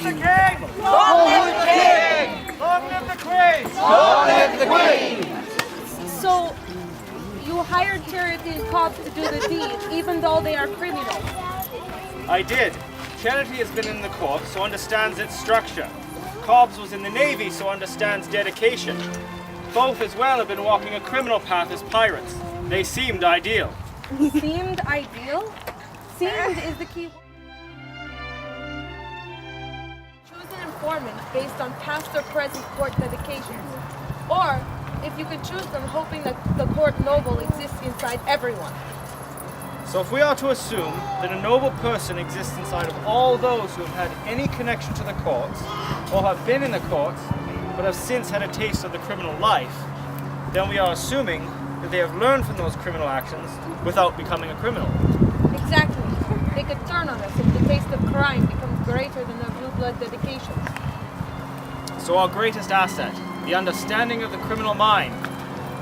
live the king! Long live the king! Long live the queen! Long live the queen! So, you hired Charity's cops to do the deed, even though they are criminals. I did. Charity has been in the Corps, so understands its structure. Cobbs was in the Navy, so understands dedication. Both as well have been walking a criminal path as pirates. They seemed ideal. Seemed ideal? Seemed is the key. Choose an informant based on past or present court dedications. Or, if you could choose them hoping that the court noble exists inside everyone. So if we are to assume that a noble person exists inside of all those who have had any connection to the courts, or have been in the courts, but have since had a taste of the criminal life, then we are assuming that they have learned from those criminal actions without becoming a criminal. Exactly. They could turn on us if the taste of crime becomes greater than their blue blood dedications. So our greatest asset, the understanding of the criminal mind,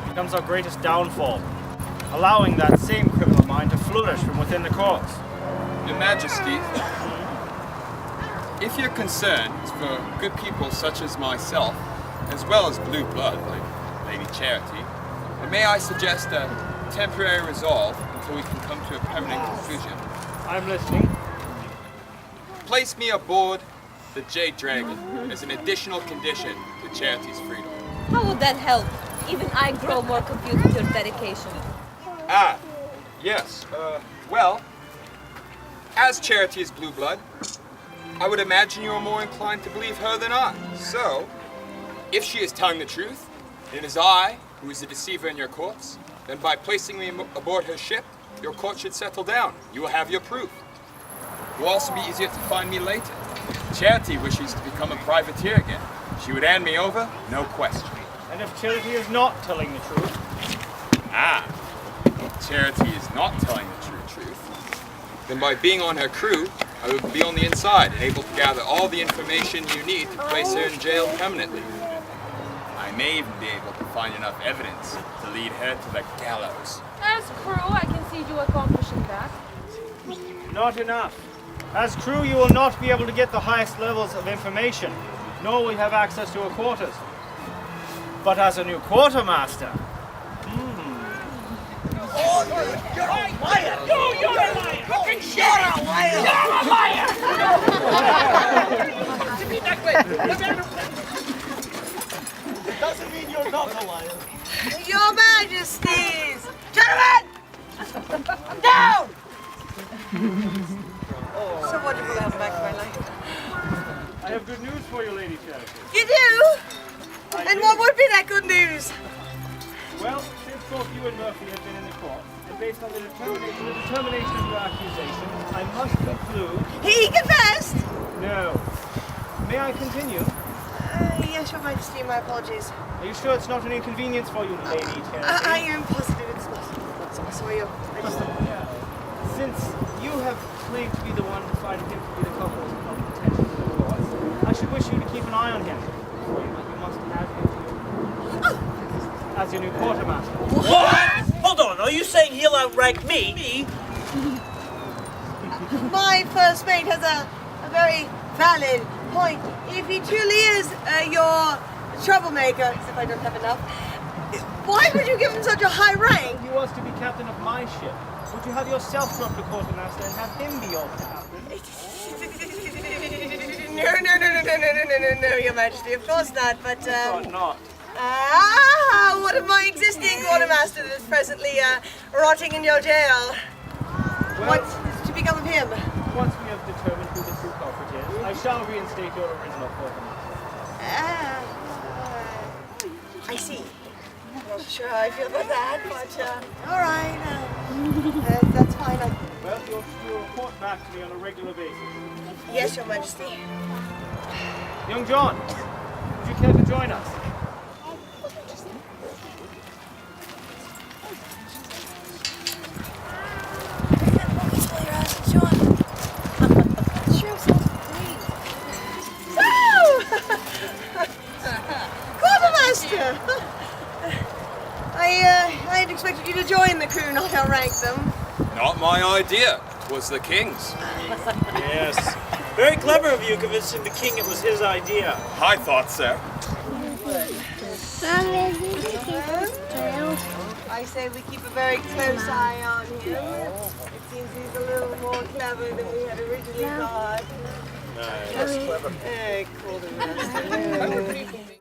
becomes our greatest downfall, allowing that same criminal mind to flourish from within the courts. Your Majesty, if your concern is for good people such as myself, as well as blue blood like Lady Charity, then may I suggest a temporary resolve until we can come to a permanent conclusion. I'm listening. Place me aboard the Jade Dragon as an additional condition to Charity's freedom. How would that help? Even I grow more confused with your dedication. Ah, yes. Well, as Charity's blue blood, I would imagine you are more inclined to believe her than I. So, if she is telling the truth, and it is I who is the deceiver in your courts, then by placing me aboard her ship, your court should settle down. You will have your proof. It will also be easier to find me later. Charity wishes to become a privateer again. She would hand me over, no question. And if Charity is not telling the truth? Ah, if Charity is not telling the true truth, then by being on her crew, I would be on the inside and able to gather all the information you need to place her in jail permanently. I may even be able to find enough evidence to lead her to the gallows. As crew, I can see you accomplishing that. Not enough. As crew, you will not be able to get the highest levels of information, nor will you have access to our quarters. But as a new quartermaster, Oh, you're a liar! No, you're a liar! Fucking you're a liar! You're a liar! To be that way. It doesn't mean you're not a liar. Your Majesties! Gentlemen! Down! So wonderful to have back my life. I have good news for you, Lady Charity. You do? And what would be that good news? Well, since both you and Murphy have been in the court, and based on the determination of your accusation, I must conclude... He confessed! No. May I continue? Yes, Your Majesty, my apologies. Are you sure it's not an inconvenience for you, Lady Charity? I am positive it's not. Sorry, Your Majesty. Since you have claimed to be the one who decided him to be the culprit of detention in the courts, I should wish you to keep an eye on him. For you must have him as your new quartermaster. What? Hold on, are you saying he'll outrank me? My first mate has a very valid point. If he truly is your troublemaker, as if I don't have enough, why would you give him such a high rank? If he was to be captain of my ship, would you have yourself drop the quartermaster and have him be your captain? No, Your Majesty, of course not, but Or not? what of my existing quartermaster that is presently rotting in your jail? Well, What is to become of him? once we have determined who the true culprit is, I shall reinstate your original quartermaster. I see. I'm not sure how I feel about that, but all right. That's fine. Well, you'll report back to me on a regular basis. Yes, Your Majesty. Young John, would you care to join us? Quartermaster! I had expected you to join the crew, not outrank them. Not my idea. 'Twas the king's. Yes. Very clever of you convincing the king it was his idea. I thought so. I say we keep a very close eye on him. It seems he's a little more clever than we had originally thought. Nice. Very cool, the master.